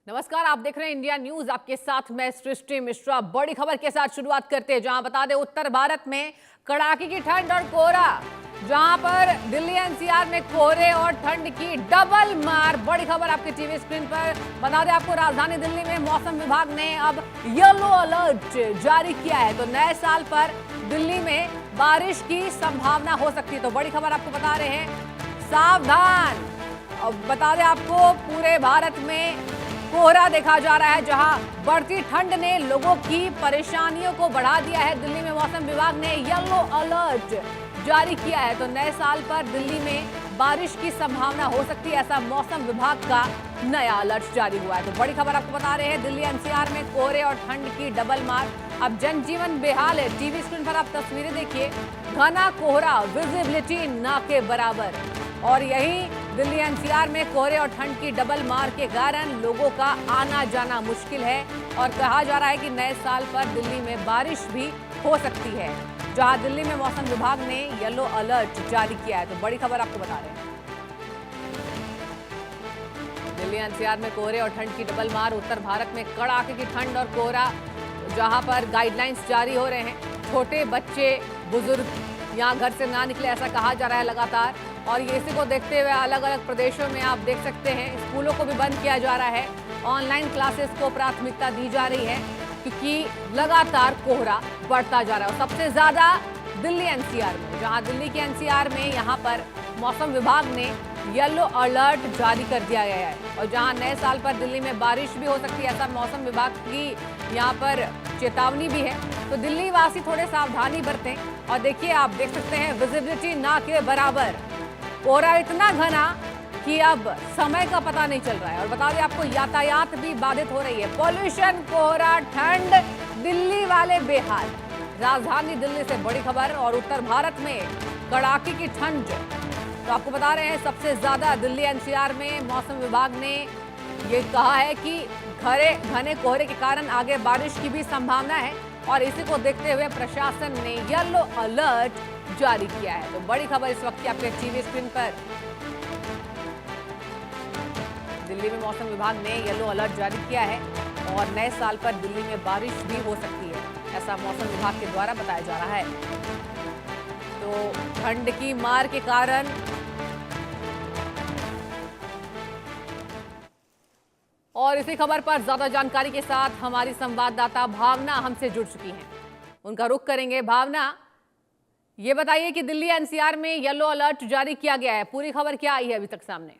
नमस्कार, आप देख रहे हैं इंडिया न्यूज। आपके साथ मैं सृष्टि मिश्रा। बड़ी खबर के साथ शुरुआत करते हैं, जहां बता दें उत्तर भारत में कड़ाके की ठंड और कोहरा, जहां पर दिल्ली एनसीआर में कोहरे और ठंड की डबल मार। बड़ी खबर आपके टीवी स्क्रीन पर। बता दें आपको, राजधानी दिल्ली में मौसम विभाग ने अब येलो अलर्ट जारी किया है। तो नए साल पर दिल्ली में बारिश की संभावना हो सकती है। तो बड़ी खबर आपको बता रहे हैं, सावधान। अब बता दें आपको, पूरे भारत में कोहरा देखा जा रहा है, जहां बढ़ती ठंड ने लोगों की परेशानियों को बढ़ा दिया है। दिल्ली में मौसम विभाग ने येलो अलर्ट जारी किया है। तो नए साल पर दिल्ली में बारिश की संभावना हो सकती है, ऐसा मौसम विभाग का नया अलर्ट जारी हुआ है। तो बड़ी खबर आपको बता रहे हैं, दिल्ली एनसीआर में कोहरे और ठंड की डबल मार। अब जनजीवन बेहाल है। टीवी स्क्रीन पर आप तस्वीरें देखिए, घना कोहरा, विजिबिलिटी ना के बराबर। और यही दिल्ली एनसीआर में कोहरे और ठंड की डबल मार के कारण लोगों का आना जाना मुश्किल है। और कहा जा रहा है कि नए साल पर दिल्ली में बारिश भी हो सकती है, जहां दिल्ली में मौसम विभाग ने येलो अलर्ट जारी किया है। तो बड़ी खबर आपको बता रहे हैं, दिल्ली एनसीआर में कोहरे और ठंड की डबल मार। उत्तर भारत में कड़ाके की ठंड और कोहरा, जहां पर गाइडलाइंस जारी हो रहे हैं। छोटे बच्चे, बुजुर्ग यहाँ घर से ना निकले, ऐसा कहा जा रहा है लगातार। और इसी को देखते हुए अलग अलग प्रदेशों में आप देख सकते हैं, स्कूलों को भी बंद किया जा रहा है। ऑनलाइन क्लासेस को प्राथमिकता दी जा रही है, क्योंकि लगातार कोहरा बढ़ता जा रहा है। और सबसे ज्यादा दिल्ली एनसीआर में, जहां दिल्ली के एनसीआर में यहाँ पर मौसम विभाग ने येलो अलर्ट जारी कर दिया गया है। और जहां नए साल पर दिल्ली में बारिश भी हो सकती है, ऐसा मौसम विभाग की यहाँ पर चेतावनी भी है। तो दिल्ली वासी थोड़े सावधानी बरतें। और देखिए, आप देख सकते हैं, विजिबिलिटी ना के बराबर, कोहरा इतना घना कि अब समय का पता नहीं चल रहा है। और बता दें आपको, यातायात भी बाधित हो रही है। पॉल्यूशन, कोहरा, ठंड, दिल्ली वाले बेहाल। राजधानी दिल्ली से बड़ी खबर। और उत्तर भारत में कड़ाके की ठंड, तो आपको बता रहे हैं, सबसे ज्यादा दिल्ली एनसीआर में मौसम विभाग ने ये कहा है कि घने कोहरे के कारण आगे बारिश की भी संभावना है। और इसी को देखते हुए प्रशासन ने येलो अलर्ट जारी किया है। तो बड़ी खबर इस वक्त की आपके टीवी स्क्रीन पर। दिल्ली में मौसम विभाग ने येलो अलर्ट जारी किया है और नए साल पर दिल्ली में बारिश भी हो सकती है, ऐसा मौसम विभाग के द्वारा बताया जा रहा है। तो ठंड की मार के कारण और इसी खबर पर ज्यादा जानकारी के साथ हमारी संवाददाता भावना हमसे जुड़ चुकी हैं। उनका रुख करेंगे। भावना, ये बताइए कि दिल्ली एनसीआर में येलो अलर्ट जारी किया गया है, पूरी खबर क्या आई है अभी तक सामने?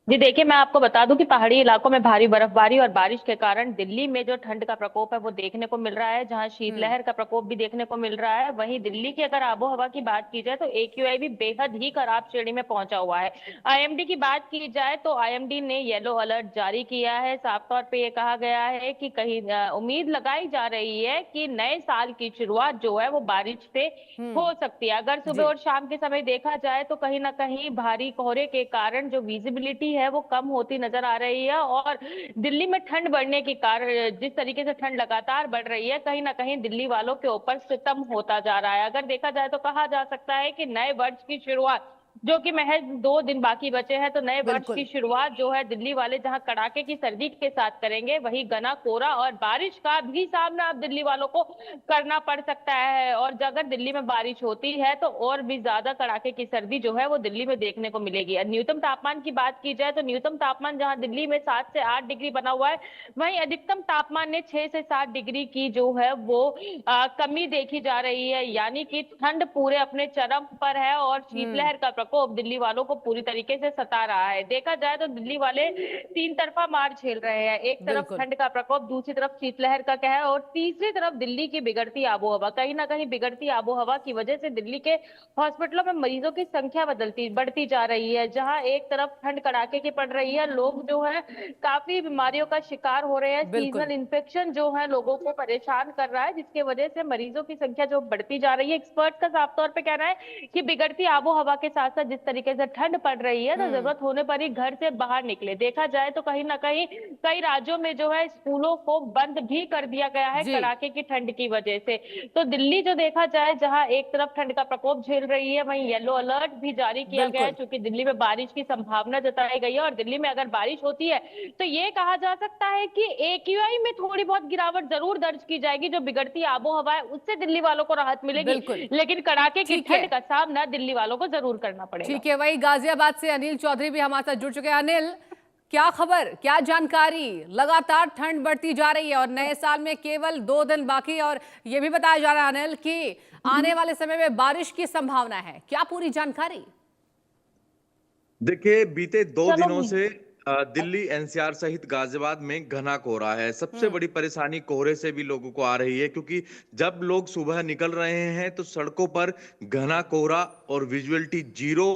जी देखिए, मैं आपको बता दूं कि पहाड़ी इलाकों में भारी बर्फबारी और बारिश के कारण दिल्ली में जो ठंड का प्रकोप है वो देखने को मिल रहा है, जहां शीतलहर का प्रकोप भी देखने को मिल रहा है। वहीं दिल्ली की अगर आबो हवा की बात की जाए तो एक्यूआई भी बेहद ही खराब श्रेणी में पहुंचा हुआ है। आईएमडी की बात की जाए तो आईएमडी ने येलो अलर्ट जारी किया है। साफ तौर पर यह कहा गया है कि कहीं उम्मीद लगाई जा रही है कि नए साल की शुरुआत जो है वो बारिश से हो सकती है। अगर सुबह और शाम के समय देखा जाए तो कहीं ना कहीं भारी कोहरे के कारण जो विजिबिलिटी है वो कम होती नजर आ रही है। और दिल्ली में ठंड बढ़ने के कारण, जिस तरीके से ठंड लगातार बढ़ रही है, कहीं ना कहीं दिल्ली वालों के ऊपर सितम होता जा रहा है। अगर देखा जाए तो कहा जा सकता है कि नए वर्ष की शुरुआत, जो कि महज 2 दिन बाकी बचे हैं, तो नए वर्ष की शुरुआत जो है दिल्ली वाले जहां कड़ाके की सर्दी के साथ करेंगे, वहीं घना कोहरा और बारिश का भी सामना अब दिल्ली वालों को करना पड़ सकता है। और अगर दिल्ली में बारिश होती है तो और भी ज्यादा कड़ाके की सर्दी जो है वो दिल्ली में देखने को मिलेगी। न्यूनतम तापमान की बात की जाए तो न्यूनतम तापमान जहां दिल्ली में 7 से 8 डिग्री बना हुआ है, वहीं अधिकतम तापमान ने 6 से 7 डिग्री की जो है वो कमी देखी जा रही है। यानी कि ठंड पूरे अपने चरम पर है और शीतलहर का प्रकोप दिल्ली वालों को पूरी तरीके से सता रहा है। देखा जाए तो दिल्ली वाले 3 तरफा मार झेल रहे हैं। एक तरफ ठंड का प्रकोप, दूसरी तरफ शीतलहर का कहर और तीसरी तरफ दिल्ली की बिगड़ती आबो हवा। कहीं ना कहीं बिगड़ती आबो हवा की वजह से दिल्ली के हॉस्पिटलों में मरीजों की संख्या बढ़ती जा रही है। जहां एक तरफ ठंड कड़ाके की पड़ रही है, लोग जो है काफी बीमारियों का शिकार हो रहे हैं। सीजनल इन्फेक्शन जो है लोगों को परेशान कर रहा है, जिसके वजह से मरीजों की संख्या जो बढ़ती जा रही है। एक्सपर्ट का साफ तौर पे कहना है कि बिगड़ती आबो हवा के साथ साथ जिस तरीके से ठंड पड़ रही है, तो जरूरत होने पर ही घर से बाहर निकले। देखा जाए तो कहीं ना कहीं कई राज्यों में जो है स्कूलों को बंद भी कर दिया गया है जी कड़ाके की ठंड की वजह से। तो दिल्ली जो देखा जाए, जहां एक तरफ ठंड का प्रकोप झेल रही है, वहीं येलो अलर्ट भी जारी किया गया है, बिल्कुल। क्योंकि दिल्ली में बारिश की संभावना जताई गई है। और दिल्ली में अगर बारिश होती है तो ये कहा जा सकता है कि AQI में थोड़ी बहुत गिरावट जरूर दर्ज की जाएगी। जो बिगड़ती आबो हवा है उससे दिल्ली वालों को राहत मिलेगी, बिल्कुल लेकिन कड़ाके की ठीक है। ठंड का सामना दिल्ली वालों को जरूर करना पड़ेगा। ठीक है, वही गाजियाबाद से अनिल चौधरी भी हमारे साथ जुड़ चुके हैं। अनिल, क्या खबर, क्या जानकारी? लगातार ठंड बढ़ती जा रही है और नए साल में केवल 2 दिन बाकी, और ये भी बताया जा रहा है अनिल कि आने वाले समय में बारिश की संभावना है। क्या पूरी जानकारी? देखिए, बीते 2 दिनों चलो। से दिल्ली एनसीआर सहित गाजियाबाद में घना कोहरा है। सबसे बड़ी परेशानी कोहरे से भी लोगों को आ रही है, क्योंकि जब लोग सुबह निकल रहे हैं तो सड़कों पर घना कोहरा और विजुअलिटी जीरो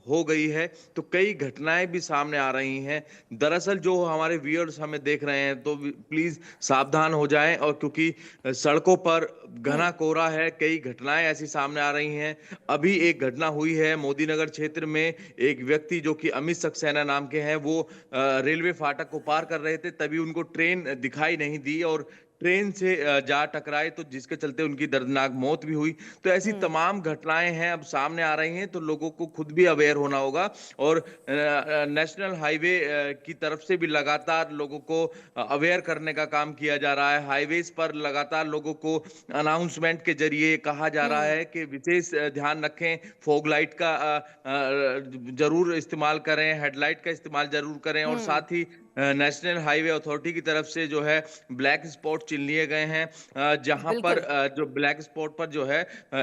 हो गई है। तो कई घटनाएं भी सामने आ रही हैं। दरअसल जो हमारे व्यूअर्स हमें देख रहे हैं तो प्लीज सावधान हो जाएं, और क्योंकि सड़कों पर घना कोहरा है, कई घटनाएं ऐसी सामने आ रही हैं। अभी एक घटना हुई है मोदी नगर क्षेत्र में। एक व्यक्ति जो कि अमित सक्सेना नाम के हैं, वो रेलवे फाटक को पार कर रहे थे, तभी उनको ट्रेन दिखाई नहीं दी और ट्रेन से जा टकराए, तो जिसके चलते उनकी दर्दनाक मौत भी हुई। तो ऐसी तमाम घटनाएं हैं अब सामने आ रही हैं, तो लोगों को खुद भी अवेयर होना होगा। और नेशनल हाईवे की तरफ से भी लगातार लोगों को अवेयर करने का काम किया जा रहा है। हाईवेज पर लगातार लोगों को अनाउंसमेंट के जरिए कहा जा रहा है कि विशेष ध्यान रखें, फॉग लाइट का जरूर इस्तेमाल करें, हेडलाइट का इस्तेमाल जरूर करें, और साथ ही नेशनल हाईवे अथॉरिटी की तरफ से जो है ब्लैक स्पॉट चिन्ह लिए गए हैं, जहां पर बिल्कुल जो ब्लैक स्पॉट पर जो है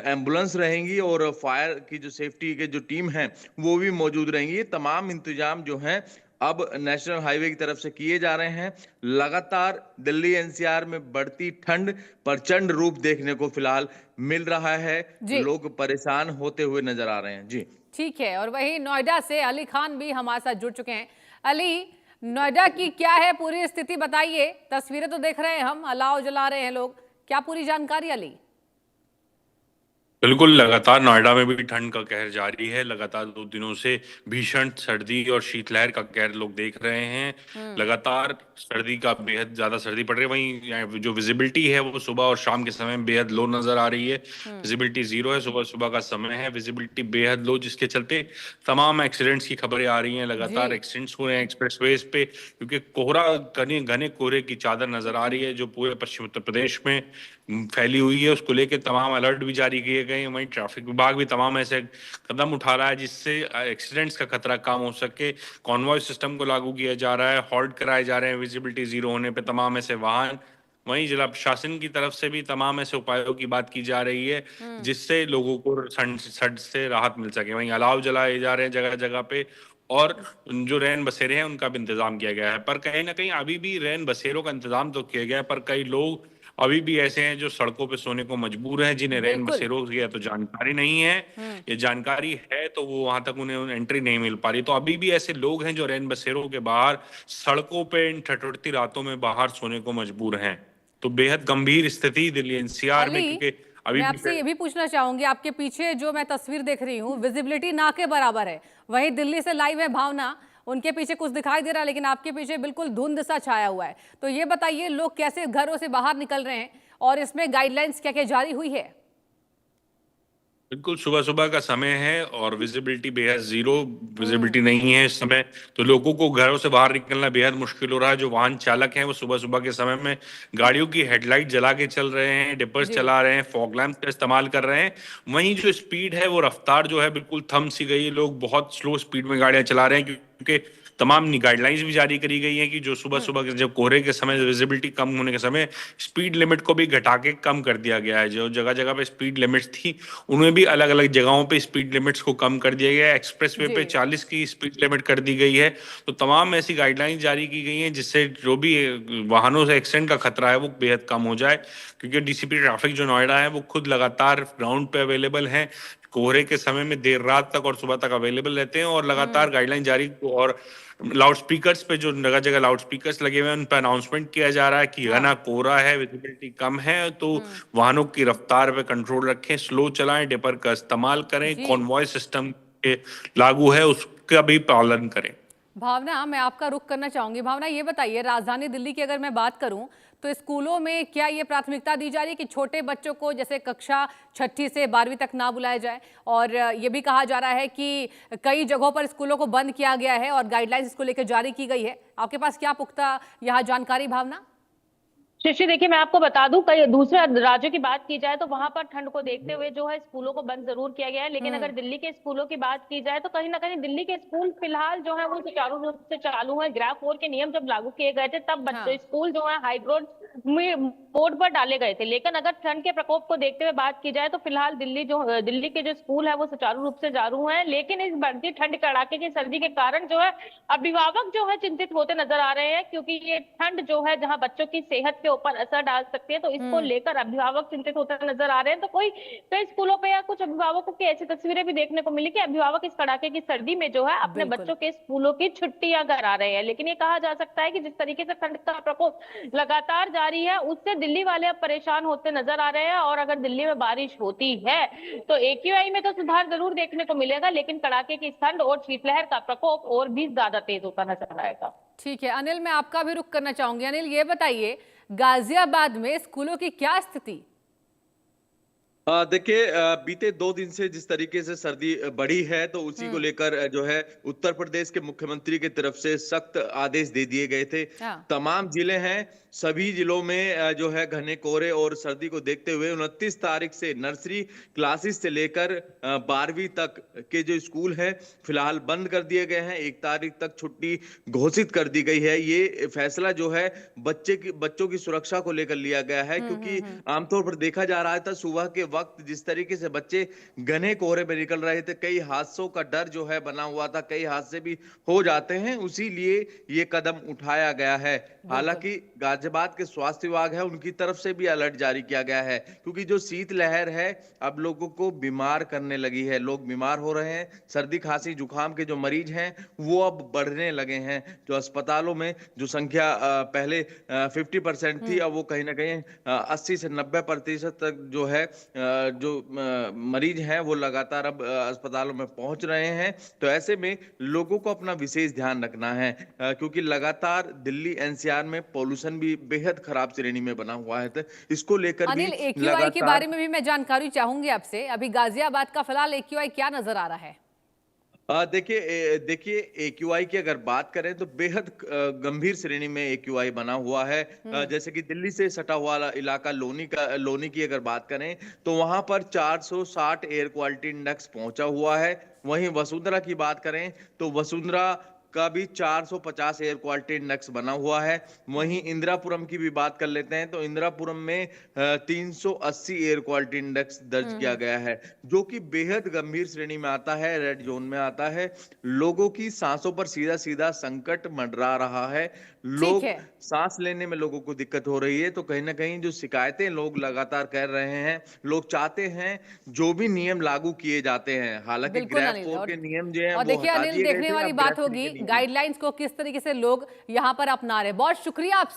एम्बुलेंस रहेंगी और फायर की जो सेफ्टी के जो टीम है वो भी मौजूद रहेंगी। ये तमाम इंतजाम जो हैं अब नेशनल हाईवे की तरफ से किए जा रहे हैं। लगातार दिल्ली एनसीआर में बढ़ती ठंड प्रचंड रूप देखने को फिलहाल मिल रहा है। जी लोग परेशान होते हुए नजर आ रहे हैं। जी ठीक है। और वही नोएडा से अली खान भी हमारे साथ जुड़ चुके हैं। अली, नोएडा की क्या है पूरी स्थिति, बताइए। तस्वीरें तो देख रहे हैं हम, अलाव जला रहे हैं लोग, क्या पूरी जानकारी अली? बिल्कुल, लगातार नोएडा में भी ठंड का कहर जारी है। लगातार 2 दिनों से भीषण सर्दी और शीतलहर का कहर लोग देख रहे हैं। लगातार सर्दी का बेहद ज्यादा सर्दी पड़ रही है। वहीं जो विजिबिलिटी है वो सुबह और शाम के समय में बेहद लो नजर आ रही है। विजिबिलिटी 0 है, सुबह सुबह का समय है, विजिबिलिटी बेहद लो, जिसके चलते तमाम एक्सीडेंट्स की खबरें आ रही हैं। लगातार जी एक्सीडेंट्स हो रहे हैं एक्सप्रेसवेज पे, क्योंकि कोहरा घने घने कोहरे की चादर नजर आ रही है जो पूरे पश्चिम उत्तर प्रदेश में फैली हुई है। उसको लेकर तमाम अलर्ट भी जारी किए गए हैं। वहीं ट्रैफिक विभाग भी तमाम ऐसे कदम उठा रहा है जिससे एक्सीडेंट्स का खतरा कम हो सके। कॉन्वॉय सिस्टम को लागू किया जा रहा है, हॉल्ट कराए जा रहे हैं विजिबिलिटी 0 होने पे तमाम ऐसे वाहन। वहीं जिला प्रशासन की तरफ से भी तमाम ऐसे उपायों की बात की जा रही है जिससे लोगों को ठंड से राहत मिल सके। वहीं अलाव जलाए जा रहे हैं जगह जगह पे, और जो रैन बसेरे हैं उनका भी इंतजाम किया गया है। पर कहीं ना कहीं अभी भी रैन बसेरों का इंतजाम तो किया गया है, पर कई लोग अभी भी ऐसे हैं जो सड़कों पे सोने को मजबूर हैं, जिन्हें रैन बिल्कुल बसेरों की या तो जानकारी नहीं है, या जानकारी है तो वो वहां तक उन्हें एंट्री नहीं मिल पा रही। तो अभी भी ऐसे लोग हैं जो रैन बसेरों के बाहर सड़कों पे इन ठठुरती रातों में बाहर सोने को मजबूर हैं। तो बेहद गंभीर स्थिति दिल्ली एनसीआर में, अली, क्योंकि अभी मैं भी आपसे ये भी पूछना चाहूंगी, आपके पीछे जो मैं तस्वीर देख रही हूँ विजिबिलिटी ना के बराबर है। वहीं दिल्ली से लाइव है भावना, उनके पीछे कुछ दिखाई दे रहा है, लेकिन आपके पीछे बिल्कुल धुंध सा छाया हुआ है। तो ये बताइए लोग कैसे घरों से बाहर निकल रहे हैं और इसमें गाइडलाइंस क्या क्या जारी हुई है? बिल्कुल सुबह सुबह का समय है और विजिबिलिटी बेहद 0 विजिबिलिटी नहीं है इस समय, तो लोगों को घरों से बाहर निकलना बेहद मुश्किल हो रहा है। जो वाहन चालक हैं वो सुबह सुबह के समय में गाड़ियों की हेडलाइट जला के चल रहे हैं, डिपर्स जी चला रहे हैं, फॉग लैंप का इस्तेमाल कर रहे हैं। वहीं जो स्पीड है वो रफ्तार जो है बिल्कुल थम सी गई है। लोग बहुत स्लो स्पीड में गाड़ियां चला रहे हैं, क्योंकि तमाम गाइडलाइंस भी जारी करी गई हैं कि जो सुबह सुबह के जब कोहरे के समय विजिबिलिटी कम होने के समय स्पीड लिमिट को भी घटा के कम कर दिया गया है। जो जगह जगह पे स्पीड लिमिट्स थी उनमें भी अलग अलग जगहों पे स्पीड लिमिट्स को कम कर दिया गया है। एक्सप्रेसवे पे जी 40 की स्पीड लिमिट कर दी गई है। तो तमाम ऐसी गाइडलाइंस जारी की गई हैं जिससे जो भी वाहनों से एक्सीडेंट का खतरा है वो बेहद कम हो जाए, क्योंकि डीसीपी ट्रैफिक जो नोएडा है वो खुद लगातार ग्राउंड पे अवेलेबल है। कोहरे के समय में देर रात तक और सुबह तक अवेलेबल रहते हैं और लगातार गाइडलाइन जारी, और लाउड स्पीकर्स पे जो जगह जगह लाउड स्पीकर्स लगे हुए हैं उन पर अनाउंसमेंट किया जा रहा है कि घना कोहरा है, विजिबिलिटी कम है, तो वाहनों की रफ्तार पे कंट्रोल रखें, स्लो चलाएं, डिपर का इस्तेमाल करें, जी कॉन्वॉय सिस्टम के लागू है उसका भी पालन करें। भावना, मैं आपका रुख करना चाहूंगी। भावना, ये बताइए, राजधानी दिल्ली की अगर मैं बात करूं तो स्कूलों में क्या ये प्राथमिकता दी जा रही है कि छोटे बच्चों को जैसे कक्षा 6ठी से 12वीं तक ना बुलाया जाए, और ये भी कहा जा रहा है कि कई जगहों पर स्कूलों को बंद किया गया है और गाइडलाइंस इसको लेकर जारी की गई है। आपके पास क्या पुख्ता यहाँ जानकारी भावना? शिशि, देखिए मैं आपको बता दूं, कई दूसरे राज्यों की बात की जाए तो वहां पर ठंड को देखते हुए जो है स्कूलों को बंद जरूर किया गया है, लेकिन अगर दिल्ली के स्कूलों की बात की जाए तो कहीं ना कहीं दिल्ली के स्कूल फिलहाल जो है वो सुचारू रूप से चालू है। ग्राफ 4 के नियम जब लागू किए गए थे तब बच्चे स्कूल जो है हाइब्रिड मोड पर डाले गए थे, लेकिन अगर ठंड के प्रकोप को देखते हुए बात की जाए तो फिलहाल दिल्ली के जो स्कूल है वो सुचारू रूप से चालू है। लेकिन इस बढ़ती ठंड कड़ाके की सर्दी के कारण जो है अभिभावक जो है चिंतित होते नजर आ रहे हैं, क्योंकि ये ठंड जो है जहां बच्चों की सेहत के ऊपर असर डाल सकती है, तो इसको लेकर अभिभावक चिंतित होते नजर आ रहे हैं। तो कई स्कूलों पे या कुछ अभिभावकों की ऐसी तस्वीरें भी देखने को मिली कि अभिभावक इस कड़ाके की सर्दी में जो है अपने बच्चों के स्कूलों की छुट्टियां करा रहे हैं। लेकिन ये कहा जा सकता है कि जिस तरीके से ठंड का प्रकोप लगातार जारी है उससे दिल्ली वाले अब परेशान होते नजर आ रहे हैं, और अगर दिल्ली में बारिश होती है तो AQI में तो सुधार जरूर देखने को मिलेगा, लेकिन कड़ाके की ठंड और शीतलहर का प्रकोप और भी ज्यादा तेज होता नजर आएगा। ठीक है अनिल, मैं आपका भी रुख करना चाहूंगी। अनिल, ये बताइए, गाजियाबाद में स्कूलों की क्या स्थिति? देखिए, बीते 2 दिन से जिस तरीके से सर्दी बढ़ी है तो उसी को लेकर जो है उत्तर प्रदेश के मुख्यमंत्री की तरफ से सख्त आदेश दे दिए गए थे। तमाम जिले हैं, सभी जिलों में जो है घने कोहरे और सर्दी को देखते हुए 29 तारीख से नर्सरी क्लासेस से लेकर 12वीं तक के जो स्कूल हैं फिलहाल बंद कर दिए गए हैं। 1 तारीख तक छुट्टी घोषित कर दी गई है। ये फैसला जो है बच्चों की सुरक्षा को लेकर लिया गया है, क्योंकि आमतौर पर देखा जा रहा था सुबह के वक्त जिस तरीके से बच्चे घने कोहरे में निकल रहे थे, कई हादसों का डर जो है बना हुआ था, कई हादसे भी हो जाते हैं, उसी लिए ये कदम उठाया गया है। हालांकि गाजियाबाद के स्वास्थ्य विभाग है उनकी तरफ से भी अलर्ट जारी किया गया है, क्योंकि जो शीतलहर है अब लोगों को बीमार करने लगी है। लोग बीमार हो रहे हैं, सर्दी खांसी जुकाम के जो मरीज हैं वो अब बढ़ने लगे हैं। जो अस्पतालों में जो संख्या पहले 50% थी, अब वो कहीं ना कहीं 80 से 90% तक जो है जो मरीज हैं वो लगातार अब अस्पतालों में पहुंच रहे हैं। तो ऐसे में लोगों को अपना विशेष ध्यान रखना है, क्योंकि लगातार दिल्ली NCR में पॉल्यूशन भी बेहद खराब श्रेणी में बना हुआ है। तो इसको लेकर भी अनिल, AQI के बारे में भी मैं जानकारी चाहूंगी आपसे। अभी गाजियाबाद का फिलहाल AQI क्या नजर आ रहा है? देखिए AQI की अगर बात करें तो बेहद गंभीर श्रेणी में AQI बना हुआ है। जैसे कि दिल्ली से सटा हुआ इलाका लोनी की अगर बात करें तो वहां पर 460 एयर क्वालिटी इंडेक्स पहुंचा हुआ है। वहीं वसुंधरा की बात करें तो वसुंधरा का भी 450 एयर क्वालिटी इंडेक्स बना हुआ है। वहीं इंदिरापुरम की भी बात कर लेते हैं तो इंदिरापुरम में 380 एयर क्वालिटी इंडेक्स दर्ज किया गया है, जो कि बेहद गंभीर श्रेणी में आता है, रेड जोन में आता है। लोगों की सांसों पर सीधा सीधा संकट मंडरा रहा है। लोग सांस लेने में लोगों को दिक्कत हो रही है। तो कहीं ना कहीं जो शिकायतें लोग लगातार कर रहे हैं, लोग चाहते हैं जो भी नियम लागू किए जाते हैं। हालांकि ग्राफ 4 के नियम जो है और देखिए अनिल, देखने वाली बात होगी गाइडलाइंस को किस तरीके से लोग यहाँ पर अपना रहे। बहुत शुक्रिया आप